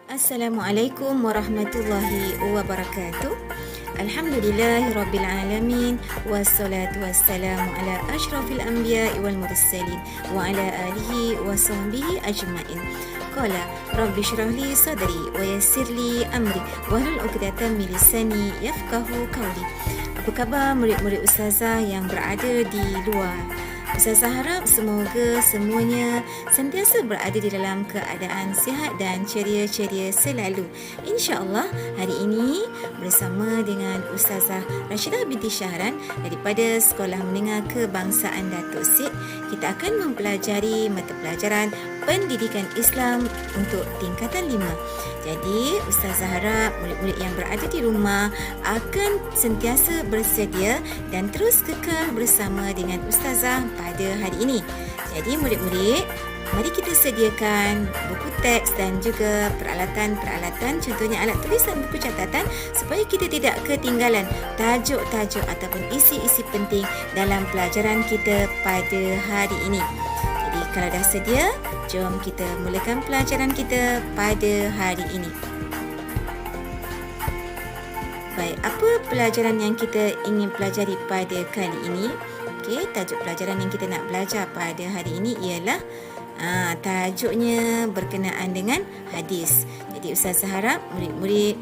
Assalamualaikum warahmatullahi wabarakatuh. Alhamdulillahirrabbilalamin. Wassalatu wassalamu ala ashrafil anbiya'i wal mursalin wa ala alihi wa sahbihi ajma'in. Qala rabbi shrah li sadri wa yassir li amri wahlul 'uqdatam min lisani yafqahu qawli. Apa khabar murid-murid ustazah yang berada di luar? Ustazah harap semoga semuanya sentiasa berada di dalam keadaan sihat dan ceria-ceria selalu. InsyaAllah hari ini bersama dengan Ustazah Rashidah binti Syahran daripada Sekolah Menengah Kebangsaan Datuk Syed, kita akan mempelajari mata pelajaran Pendidikan Islam untuk tingkatan 5. Jadi, Ustazah harap murid-murid yang berada di rumah akan sentiasa bersedia dan terus kekal bersama dengan Ustazah pada hari ini. Jadi, murid-murid, mari kita sediakan buku teks dan juga peralatan-peralatan, contohnya alat tulis dan buku catatan, supaya kita tidak ketinggalan tajuk-tajuk ataupun isi-isi penting dalam pelajaran kita pada hari ini. Jadi, kalau dah sedia, jom kita mulakan pelajaran kita pada hari ini. Baik, apa pelajaran yang kita ingin pelajari pada kali ini? Okey, tajuk pelajaran yang kita nak belajar pada hari ini ialah tajuknya berkenaan dengan hadis. Jadi Ustazah harap murid-murid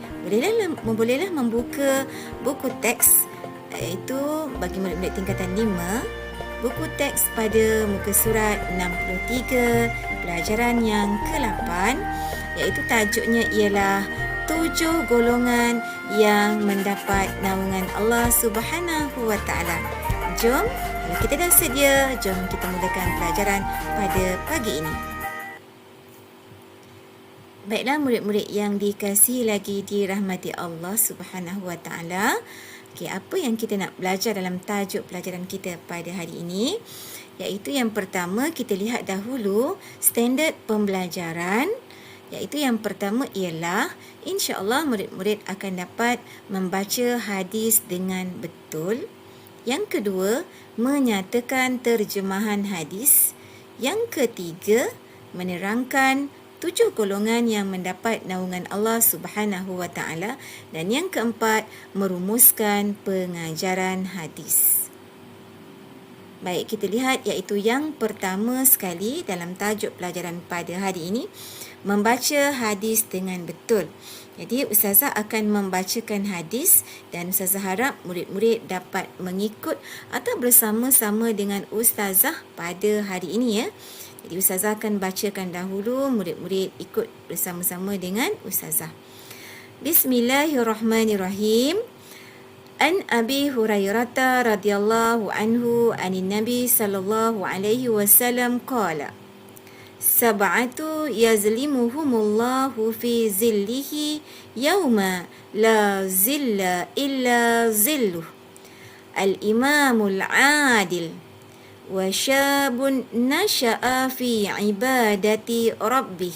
bolehlah membuka buku teks, iaitu bagi murid-murid tingkatan 5, buku teks pada muka surat 63, pelajaran yang ke-8, iaitu tajuknya ialah 7 golongan yang mendapat naungan Allah Subhanahu wa Ta'ala. Jom, kalau kita dah sedia, jom kita mulakan pelajaran pada pagi ini. Baiklah murid-murid yang dikasihi lagi dirahmati Allah Subhanahu wa Ta'ala. Okey, apa yang kita nak belajar dalam tajuk pelajaran kita pada hari ini? Iaitu yang pertama, kita lihat dahulu standard pembelajaran. Iaitu yang pertama ialah, insya-Allah murid-murid akan dapat membaca hadis dengan betul. Yang kedua, menyatakan terjemahan hadis. Yang ketiga, menerangkan 7 golongan yang mendapat naungan Allah Subhanahu wa Ta'ala, dan yang keempat, merumuskan pengajaran hadis. Baik, kita lihat iaitu yang pertama sekali dalam tajuk pelajaran pada hari ini, membaca hadis dengan betul. Jadi Ustazah akan membacakan hadis dan Ustazah harap murid-murid dapat mengikut atau bersama-sama dengan Ustazah pada hari ini ya. Jadi Ustazah akan bacakan dahulu, murid-murid ikut bersama-sama dengan Ustazah. Bismillahirrahmanirrahim. An Abi Hurairah radhiyallahu anhu anin Nabi sallallahu alaihi wasallam qala: Sab'atu yazlimuhumullahu fi zillihi yawma la zilla illa zilluh. Al-imamul adil wa syabun nasha'a fi ibadati rabbih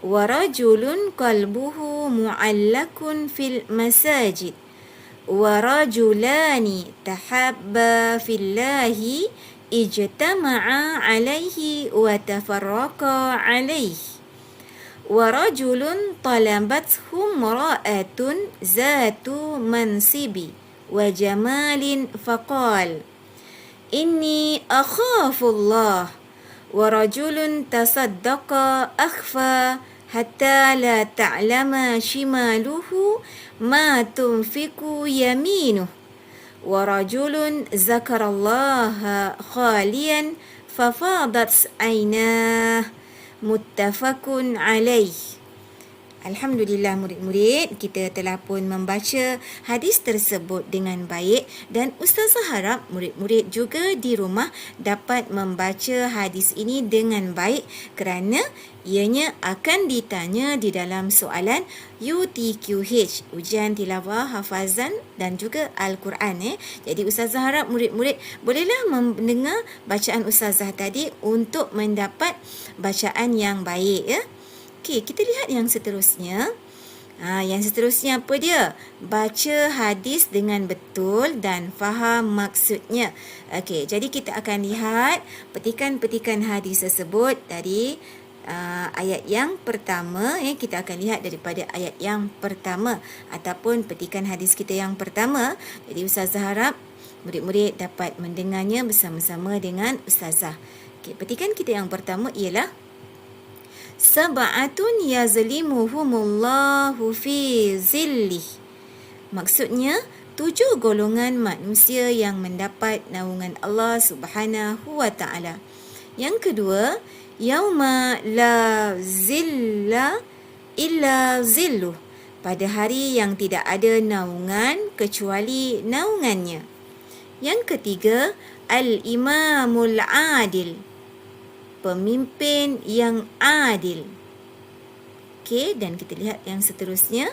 wa rajulun qalbuhu mu'allakun fil masajid wa rajulani tahabba fillahi ijtama'a alaihi wa tafarraqa alaihi wa rajulun talabathu imra'atun zatu mansibi wa jamalin faqal inni akhafullah wa rajulun tasaddaqa akhfa hatta la ta'lama shimaluhu ma tunfiku yaminuh wa rajulun zakarallaha khaliyan fafadat aynah. Muttafaqun alaih. Alhamdulillah murid-murid, kita telah pun membaca hadis tersebut dengan baik dan Ustazah harap murid-murid juga di rumah dapat membaca hadis ini dengan baik kerana ianya akan ditanya di dalam soalan UTQH, ujian tilawah, hafazan dan juga Al-Quran. Jadi Ustazah harap murid-murid bolehlah mendengar bacaan Ustazah tadi untuk mendapat bacaan yang baik ya. Okey, kita lihat yang seterusnya. Yang seterusnya apa dia? Baca hadis dengan betul dan faham maksudnya. Okey, jadi kita akan lihat petikan-petikan hadis tersebut dari ayat yang pertama. Kita akan lihat daripada ayat yang pertama ataupun petikan hadis kita yang pertama. Jadi Ustazah harap murid-murid dapat mendengarnya bersama-sama dengan Ustazah. Okey, petikan kita yang pertama ialah Sab'atun yazlimuhumullahu fi zillih. Maksudnya 7 golongan manusia yang mendapat naungan Allah Subhanahu wa taala. Yang kedua, yauma la zilla illa zilluh. Pada hari yang tidak ada naungan kecuali naungannya. Yang ketiga, al-imamul adil. Pemimpin yang adil. Okey, dan kita lihat yang seterusnya.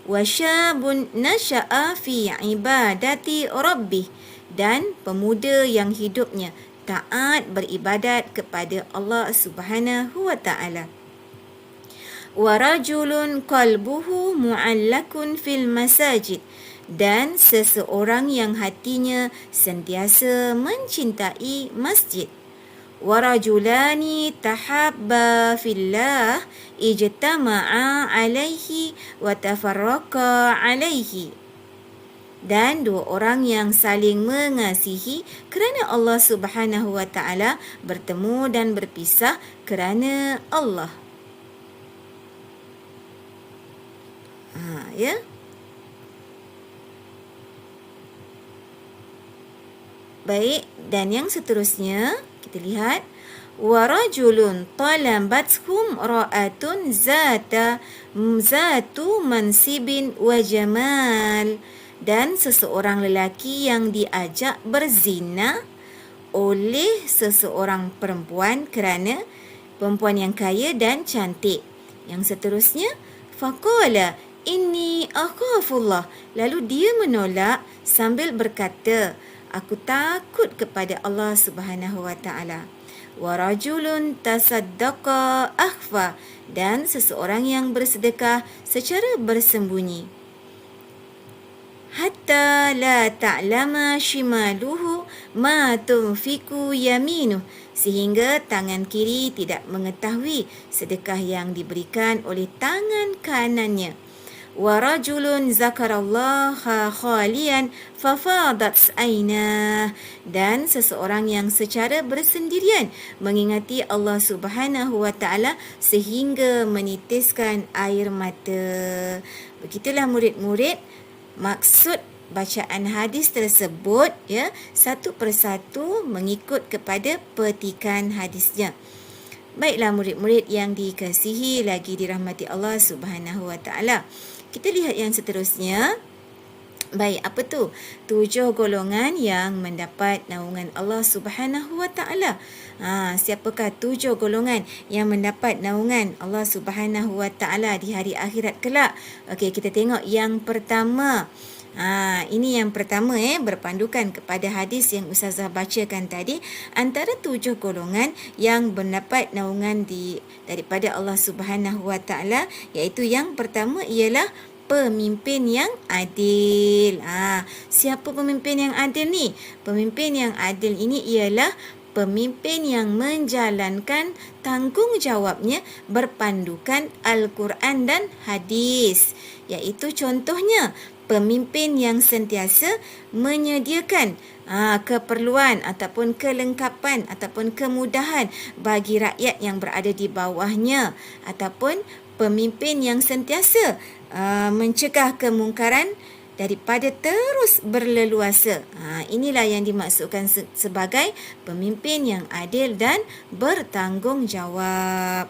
Wasyabun nasya'a fi ibadati rabbih. Dan pemuda yang hidupnya taat beribadat kepada Allah Subhanahu wa taala. Warajulun qalbuhu mu'allakun fil masajid. Dan seseorang yang hatinya sentiasa mencintai masjid. Warajulani tahabba fillah ijtama'a alaihi wa tafarraqa alaihi. Dan 2 orang yang saling mengasihi kerana Allah Subhanahu wa taala bertemu dan berpisah kerana Allah. Ya. Baik, dan yang seterusnya kita lihat warajulun talabathum ra'atun zatu mansibin wa jamal. Dan seseorang lelaki yang diajak berzina oleh seseorang perempuan kerana perempuan yang kaya dan cantik. Yang seterusnya faqala inni akhafullah. Lalu dia menolak sambil berkata, aku takut kepada Allah Subhanahu wa taala. Wa rajulun tasaddaqa akhfa. Dan seseorang yang bersedekah secara bersembunyi. Hatta la ta'lama shimaluhu ma tunfiku yaminuh. Sehingga tangan kiri tidak mengetahui sedekah yang diberikan oleh tangan kanannya. Warajulun zakarallaha khalian fafadat ainah. Dan seseorang yang secara bersendirian mengingati Allah Subhanahu wa taala sehingga menitiskan air mata. Begitulah murid-murid maksud bacaan hadis tersebut, ya, satu persatu mengikut kepada petikan hadisnya. Baiklah murid-murid yang dikasihi lagi dirahmati Allah Subhanahu wa taala. Kita lihat yang seterusnya. Baik, apa tu? 7 golongan yang mendapat naungan Allah Subhanahu wa taala. Siapakah 7 golongan yang mendapat naungan Allah Subhanahu wa taala di hari akhirat kelak? Okey, kita tengok yang pertama. Ini yang pertama, berpandukan kepada hadis yang Ustazah bacakan tadi. Antara 7 golongan yang mendapat naungan daripada Allah Subhanahu wa taala, iaitu yang pertama ialah pemimpin yang adil. Siapa pemimpin yang adil ni? Pemimpin yang adil ini ialah pemimpin yang menjalankan tanggungjawabnya berpandukan Al-Quran dan hadis. Iaitu contohnya pemimpin yang sentiasa menyediakan keperluan ataupun kelengkapan ataupun kemudahan bagi rakyat yang berada di bawahnya, ataupun pemimpin yang sentiasa mencegah kemungkaran daripada terus berleluasa. Inilah yang dimaksudkan sebagai pemimpin yang adil dan bertanggungjawab.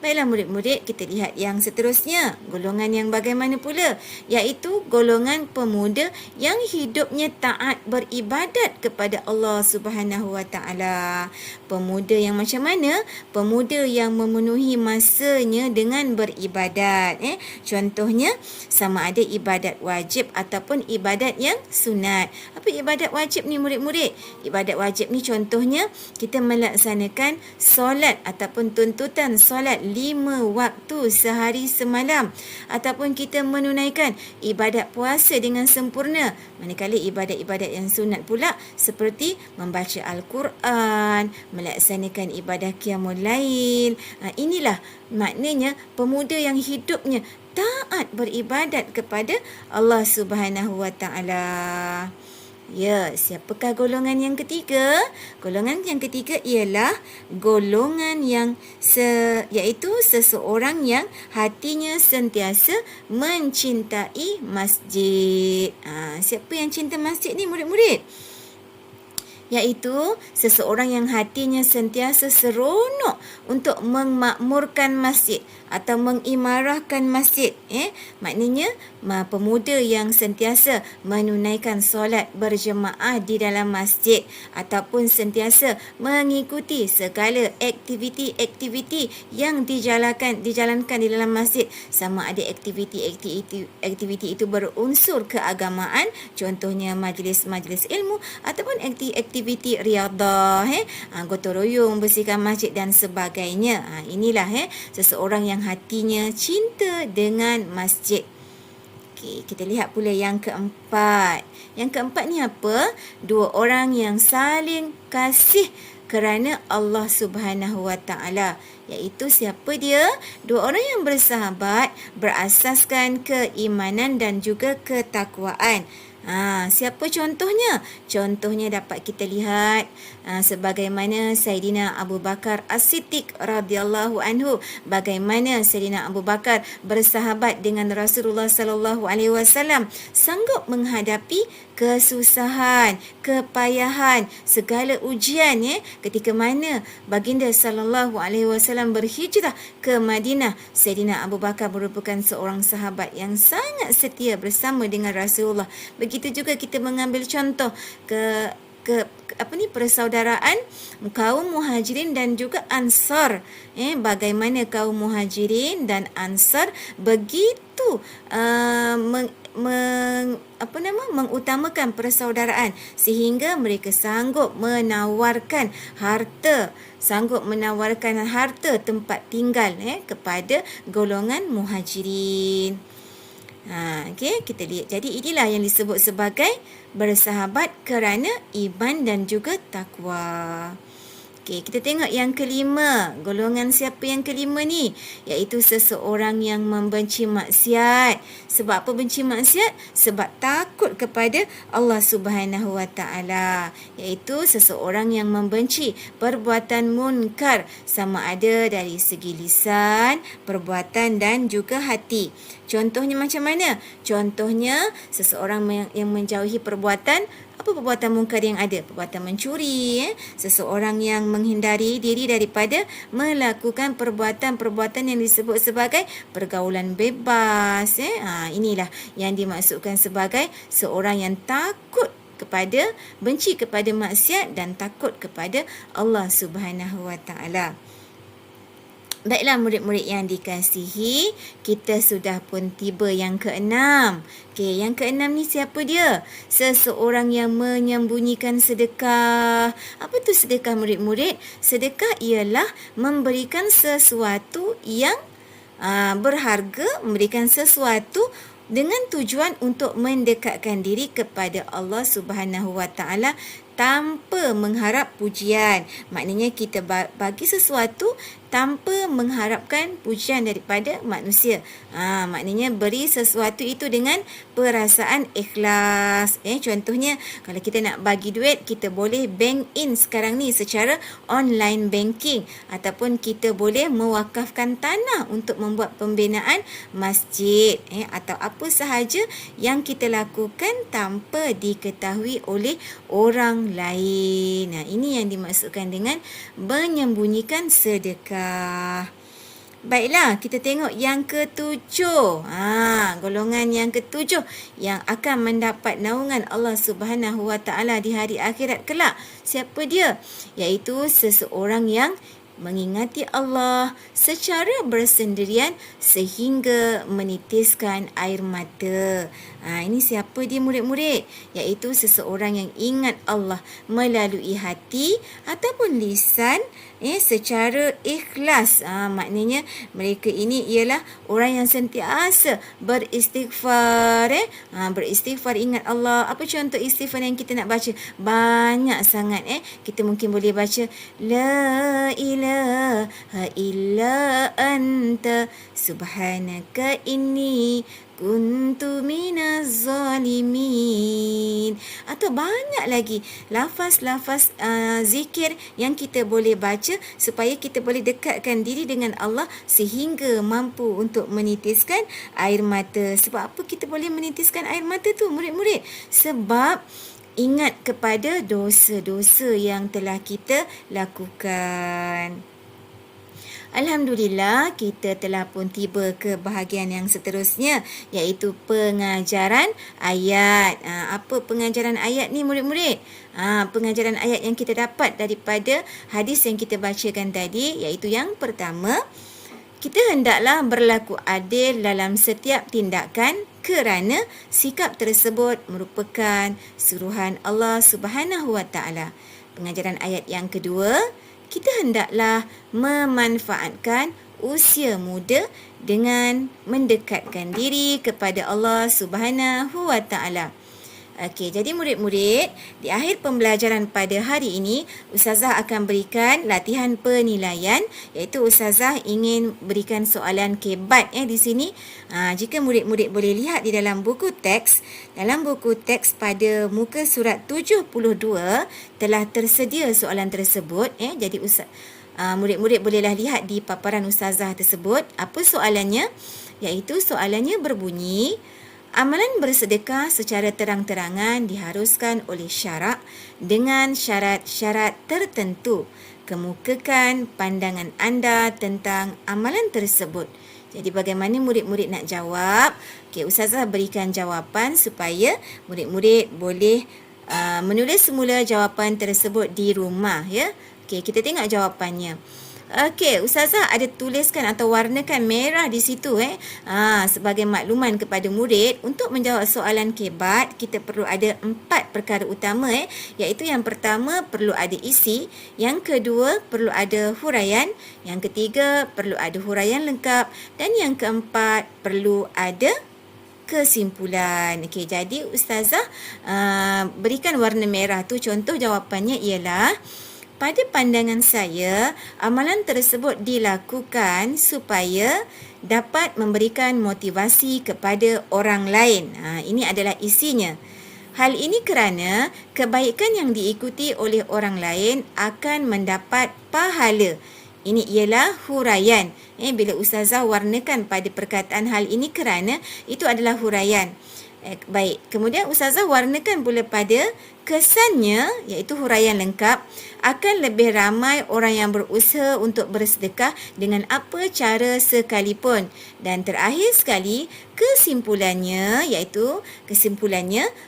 Baiklah murid-murid, kita lihat yang seterusnya. Golongan yang bagaimana pula? Iaitu golongan pemuda yang hidupnya taat beribadat kepada Allah Subhanahu wa taala. Pemuda yang macam mana? Pemuda yang memenuhi masanya dengan beribadat. Contohnya, sama ada ibadat wajib ataupun ibadat yang sunat. Apa ibadat wajib ni murid-murid? Ibadat wajib ni contohnya kita melaksanakan solat ataupun tuntutan solat 5 waktu sehari semalam, ataupun kita menunaikan ibadat puasa dengan sempurna, manakala ibadat-ibadat yang sunat pula seperti membaca Al-Quran, melaksanakan ibadah qiyamul lail. Inilah maknanya pemuda yang hidupnya taat beribadat kepada Allah Subhanahu wa taala. Ya, siapakah golongan yang ketiga? Golongan yang ketiga ialah golongan yang iaitu seseorang yang hatinya sentiasa mencintai masjid. Siapa yang cinta masjid ni murid-murid? Iaitu seseorang yang hatinya sentiasa seronok untuk memakmurkan masjid atau mengimarahkan masjid. Maknanya pemuda yang sentiasa menunaikan solat berjemaah di dalam masjid ataupun sentiasa mengikuti segala aktiviti-aktiviti yang dijalankan di dalam masjid, sama ada aktiviti itu berunsur keagamaan, contohnya majlis-majlis ilmu ataupun aktiviti riadah, gotong royong, bersihkan masjid dan sebagainya. Inilah seseorang yang hatinya cinta dengan masjid. Okey, kita lihat pula yang keempat. Yang keempat ni apa? Dua orang yang saling kasih kerana Allah Subhanahu wa taala. Iaitu siapa dia? Dua orang yang bersahabat berasaskan keimanan dan juga ketakwaan. Siapa contohnya? Contohnya dapat kita lihat sebagaimana Saidina Abu Bakar As-Siddiq radhiyallahu anhu, bagaimana Saidina Abu Bakar bersahabat dengan Rasulullah sallallahu alaihi wasallam, sanggup menghadapi kesusahan, kepayahan, segala ujian ketika mana baginda sallallahu alaihi wasallam berhijrah ke Madinah. Saidina Abu Bakar merupakan seorang sahabat yang sangat setia bersama dengan Rasulullah. Begitu juga kita mengambil contoh persaudaraan kaum Muhajirin dan juga Ansar. Bagaimana kaum Muhajirin dan Ansar begitu mengutamakan persaudaraan sehingga mereka sanggup menawarkan harta tempat tinggal kepada golongan Muhajirin. Kita lihat. Jadi inilah yang disebut sebagai bersahabat kerana iman dan juga takwa. Kita tengok yang kelima. Golongan siapa yang kelima ni? Iaitu seseorang yang membenci maksiat. Sebab apa benci maksiat? Sebab takut kepada Allah Subhanahu wa taala. Iaitu seseorang yang membenci perbuatan munkar, sama ada dari segi lisan, perbuatan dan juga hati. Contohnya macam mana? Contohnya seseorang yang menjauhi perbuatan munkar yang ada? Perbuatan mencuri, seseorang yang menghindari diri daripada melakukan perbuatan-perbuatan yang disebut sebagai pergaulan bebas. Inilah yang dimaksudkan sebagai seorang yang benci kepada maksiat dan takut kepada Allah Subhanahu wa taala. Baiklah murid-murid yang dikasihi, kita sudah pun tiba yang keenam. Yang keenam ni siapa dia? Seseorang yang menyembunyikan sedekah. Apa tu sedekah murid-murid? Sedekah ialah memberikan sesuatu yang berharga, memberikan sesuatu dengan tujuan untuk mendekatkan diri kepada Allah Subhanahu wa taala tanpa mengharap pujian. Maknanya kita bagi sesuatu tanpa mengharapkan pujian daripada manusia. Maknanya beri sesuatu itu dengan perasaan ikhlas. Contohnya kalau kita nak bagi duit, kita boleh bank in sekarang ni secara online banking, ataupun kita boleh mewakafkan tanah untuk membuat pembinaan masjid, atau apa sahaja yang kita lakukan tanpa diketahui oleh orang lain. Ini yang dimaksudkan dengan menyembunyikan sedekah. Baiklah, kita tengok yang ketujuh. Golongan yang ketujuh yang akan mendapat naungan Allah Subhanahu wa taala di hari akhirat kelak. Siapa dia? Iaitu seseorang yang mengingati Allah secara bersendirian sehingga menitiskan air mata. Ini siapa dia murid-murid? Iaitu seseorang yang ingat Allah melalui hati ataupun lisan secara ikhlas. Maknanya mereka ini ialah orang yang sentiasa beristighfar. Beristighfar, ingat Allah. Apa contoh istighfar yang kita nak baca? Banyak sangat. Kita mungkin boleh baca La ilaha illa anta subhanaka inni kuntu minaz zalimin. Atau banyak lagi lafaz-lafaz zikir yang kita boleh baca supaya kita boleh dekatkan diri dengan Allah sehingga mampu untuk menitiskan air mata. Sebab apa kita boleh menitiskan air mata tu, murid-murid? Sebab ingat kepada dosa-dosa yang telah kita lakukan. Alhamdulillah, kita telah pun tiba ke bahagian yang seterusnya, iaitu pengajaran ayat. Apa pengajaran ayat ni, murid-murid? Pengajaran ayat yang kita dapat daripada hadis yang kita bacakan tadi, iaitu yang pertama, kita hendaklah berlaku adil dalam setiap tindakan kerana sikap tersebut merupakan suruhan Allah Subhanahu Wa Taala. Pengajaran ayat yang kedua, kita hendaklah memanfaatkan usia muda dengan mendekatkan diri kepada Allah Subhanahu Wa Taala. Okey, jadi murid-murid, di akhir pembelajaran pada hari ini, Ustazah akan berikan latihan penilaian, iaitu Ustazah ingin berikan soalan kebat di sini. Jika murid-murid boleh lihat di dalam buku teks pada muka surat 72 telah tersedia soalan tersebut. Jadi murid-murid bolehlah lihat di paparan Ustazah tersebut. Apa soalannya? Iaitu soalannya berbunyi, amalan bersedekah secara terang-terangan diharuskan oleh syarak dengan syarat-syarat tertentu. Kemukakan pandangan anda tentang amalan tersebut. Jadi bagaimana murid-murid nak jawab? Okey, Ustazah berikan jawapan supaya murid-murid boleh menulis semula jawapan tersebut di rumah, ya. Okey, kita tengok jawapannya. Okey, Ustazah ada tuliskan atau warnakan merah di situ. Sebagai makluman kepada murid, untuk menjawab soalan kebat, kita perlu ada 4 perkara utama. Iaitu yang pertama, perlu ada isi. Yang kedua, perlu ada huraian. Yang ketiga, perlu ada huraian lengkap. Dan yang keempat, perlu ada kesimpulan. Okey, jadi Ustazah berikan warna merah tu. Contoh jawapannya ialah, pada pandangan saya, amalan tersebut dilakukan supaya dapat memberikan motivasi kepada orang lain. Ini adalah isinya. Hal ini kerana kebaikan yang diikuti oleh orang lain akan mendapat pahala. Ini ialah huraian. Bila Ustazah warnakan pada perkataan hal ini kerana, itu adalah huraian. Baik, kemudian Ustazah warnakan pula pada kesannya, iaitu huraian lengkap, akan lebih ramai orang yang berusaha untuk bersedekah dengan apa cara sekalipun. Dan terakhir sekali, kesimpulannya,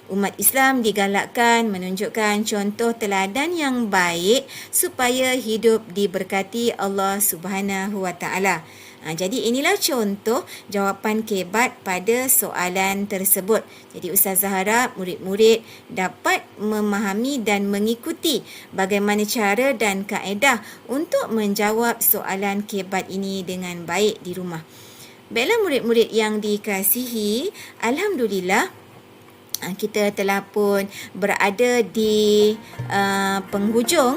umat Islam digalakkan menunjukkan contoh teladan yang baik supaya hidup diberkati Allah Subhanahu Wa Taala. Jadi inilah contoh jawapan kebat pada soalan tersebut. Jadi Ustazah harap murid-murid dapat memahami dan mengikuti bagaimana cara dan kaedah untuk menjawab soalan kebat ini dengan baik di rumah. Baiklah murid-murid yang dikasihi, Alhamdulillah, kita telah pun berada di penghujung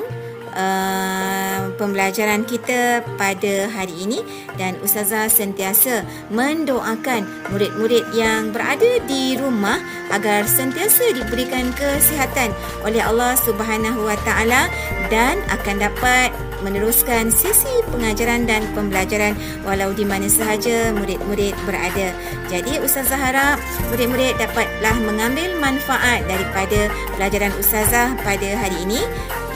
pembelajaran kita pada hari ini, dan Ustazah sentiasa mendoakan murid-murid yang berada di rumah agar sentiasa diberikan kesihatan oleh Allah Subhanahu Wa Taala dan akan dapat meneruskan sesi pengajaran dan pembelajaran walau di mana sahaja murid-murid berada. Jadi Ustazah harap murid-murid dapatlah mengambil manfaat daripada pelajaran Ustazah pada hari ini.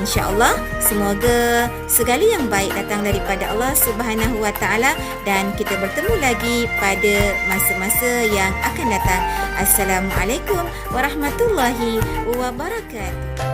InsyaAllah, semoga segala yang baik datang daripada Allah Subhanahu Wa Taala dan kita bertemu lagi pada masa-masa yang akan datang. Assalamualaikum warahmatullahi wabarakatuh.